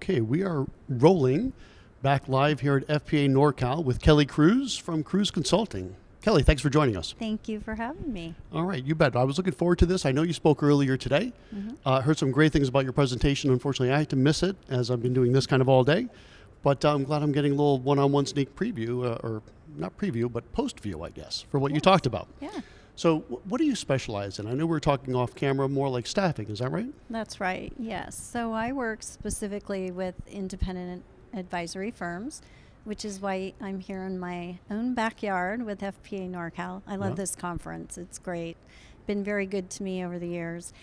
Okay, we are rolling back live here at FPA NorCal with Kelli Cruz from Cruz Consulting. Kelli, thanks for joining us. Thank you for having me. All right, you bet. I was looking forward to this. I know you spoke earlier today. Heard some great things about your presentation. Unfortunately, I had to miss it as I've been doing this kind of all day. But I'm glad I'm getting a little one-on-one sneak preview, or not preview, but post-view, I guess, for what you talked about. Yeah, So what do you specialize in? I know we were talking off camera more like staffing. Is that right? that's right. Yes. So I work specifically with independent advisory firms, which is why I'm here in my own backyard with FPA NorCal. I love this conference. It's great. Been very good to me over the years.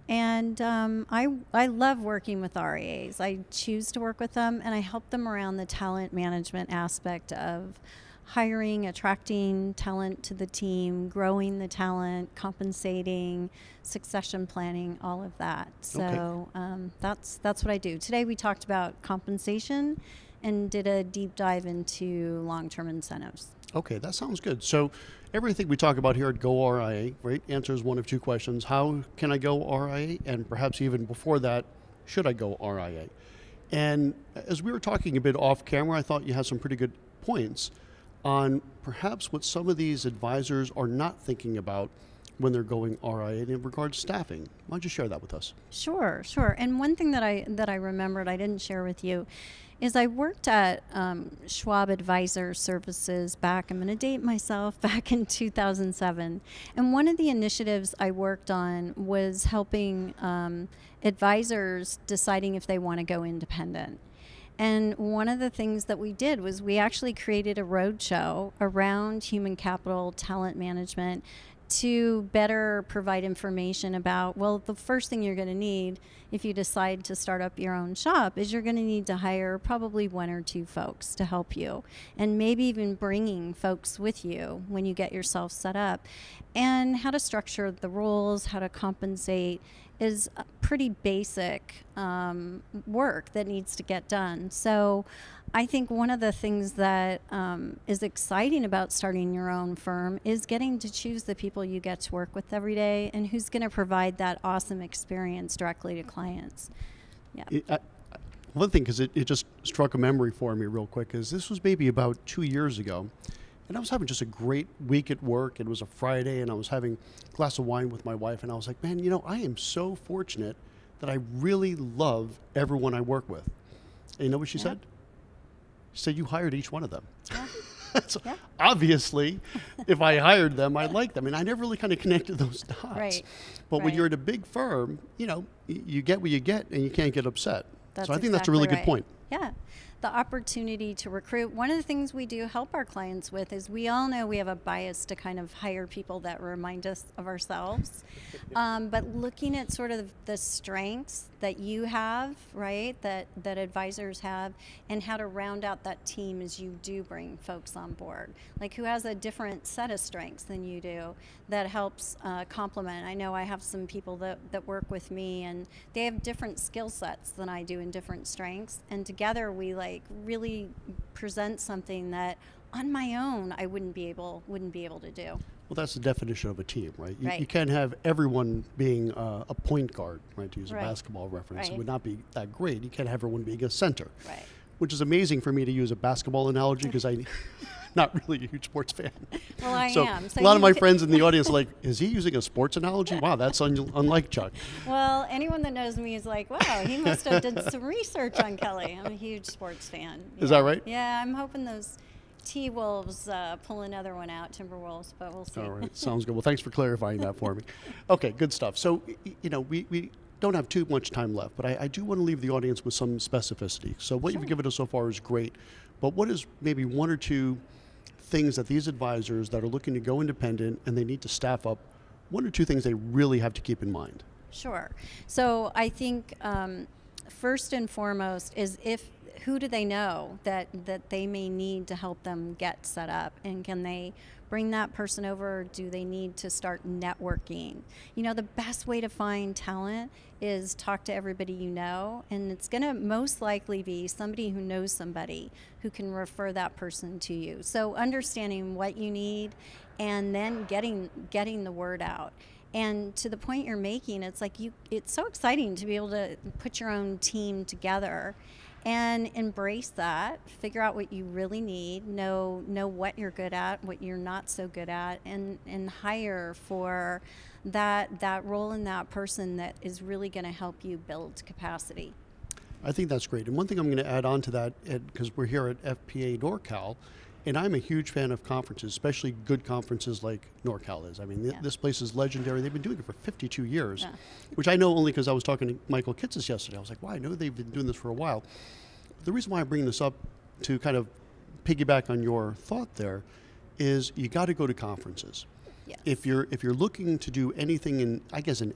And I love working with REAs. I choose to work with them, and I help them around the talent management aspect of hiring, attracting talent to the team, growing the talent, compensating, succession planning, all of that. So that's what I do. Today we talked about compensation and did a deep dive into long-term incentives. Okay, that sounds good. So everything we talk about here at goRIA, right, answers one of two questions. How can I go RIA? And perhaps even before that, should I go RIA? And as we were talking a bit off camera, I thought you had some pretty good points on perhaps what some of these advisors are not thinking about when they're going RIA in regards to staffing. Why don't you share that with us? Sure. And one thing that I remembered I didn't share with you is I worked at Schwab Advisor Services back, I'm going to date myself, back in 2007. And one of the initiatives I worked on was helping advisors deciding if they want to go independent. And one of the things that we did was we actually created a roadshow around human capital talent management to better provide information about, well, the first thing you're going to need if you decide to start up your own shop is you're going to need to hire probably one or two folks to help you, and maybe even bringing folks with you when you get yourself set up. And how to structure the roles, how to compensate is a pretty basic work that needs to get done. So I think one of the things that is exciting about starting your own firm is getting to choose the people you get to work with every day and who's going to provide that awesome experience directly to clients. Yeah. One thing, because it just struck a memory for me real quick, is this was maybe about 2 years ago. And I was having just a great week at work. It was a Friday, and I was having a glass of wine with my wife, and I was like, man, I am so fortunate that I really love everyone I work with. And you know what she said? She said, you hired each one of them. Yeah. So obviously, if I hired them, I liked them. And I never really kind of connected those dots. Right. But when you're at a big firm, you get what you get, and you can't get upset. That's so I think that's a really good point. Yeah. The opportunity to recruit. One of the things we do help our clients with is we all know we have a bias to kind of hire people that remind us of ourselves. But looking at sort of the strengths that you have, right, that advisors have, and how to round out that team as you do bring folks on board. Like who has a different set of strengths than you do that helps complement. I know I have some people that work with me, and they have different skill sets than I do and different strengths. And together we really present something that on my own I wouldn't be able to do. Well, that's the definition of a team, right? Right. You can't have everyone being a point guard, right, to use a Right. basketball reference. Right. It would not be that great. You can't have everyone being a center, Right. which is amazing for me to use a basketball analogy because I'm not really a huge sports fan. Well, I am. So a lot of my friends in the audience are like, is he using a sports analogy? Wow, that's unlike Chuck. Well, anyone that knows me is like, wow, he must have done some research on Kelli. I'm a huge sports fan. Is that right? Yeah, I'm hoping those T-Wolves pull another one out, Timberwolves, but we'll see. All right, sounds good. Well, thanks for clarifying that for me. Okay, good stuff. So, we don't have too much time left, but I do want to leave the audience with some specificity. So what you've given us so far is great, but what is maybe one or two things that these advisors that are looking to go independent and they need to staff up, one or two things they really have to keep in mind? Sure. So I think first and foremost is who do they know that they may need to help them get set up, and can they bring that person over, or do they need to start networking? The best way to find talent is talk to everybody you know, and it's going to most likely be somebody who knows somebody who can refer that person to you. So understanding what you need and then getting the word out. And to the point you're making, it's like it's so exciting to be able to put your own team together and embrace that, figure out what you really need, know what you're good at, what you're not so good at, and hire for that role in that person that is really going to help you build capacity. I think that's great. And one thing I'm going to add on to that, because we're here at FPA NorCal, and I'm a huge fan of conferences, especially good conferences like NorCal is. I mean, this place is legendary. They've been doing it for 52 years, which I know only because I was talking to Michael Kitsis yesterday. I was like, wow, I know they've been doing this for a while. The reason why I bring this up to kind of piggyback on your thought there is you got to go to conferences. Yes. If you're looking to do anything in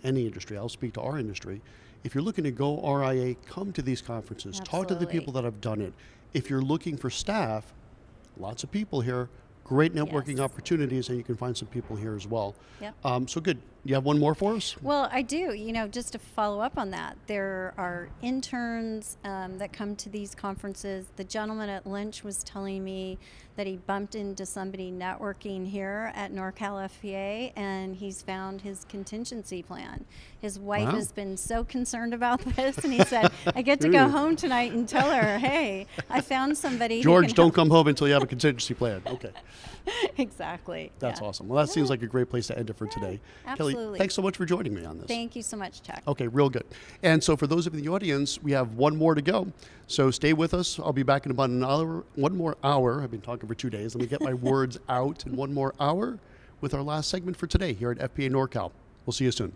any industry, I'll speak to our industry. If you're looking to go RIA, come to these conferences. Absolutely. Talk to the people that have done it. If you're looking for staff, lots of people here, great networking opportunities, and you can find some people here as well. Yep. So good. You have one more for us? Well, I do. Just to follow up on that, there are interns that come to these conferences. The gentleman at lunch was telling me that he bumped into somebody networking here at NorCal FPA, and he's found his contingency plan. His wife has been so concerned about this, and he said, I get to go home tonight and tell her, hey, I found somebody George, who can don't help. come home until you have a contingency plan. Okay. Exactly. That's awesome. Well, that seems like a great place to end it for today. Absolutely. Kelli, thanks so much for joining me on this. Thank you so much, Chuck. Okay, real good. And so for those of you in the audience, we have one more to go. So stay with us. I'll be back in about one more hour. I've been talking for 2 days. Let me get my words out in one more hour with our last segment for today here at FPA NorCal. We'll see you soon.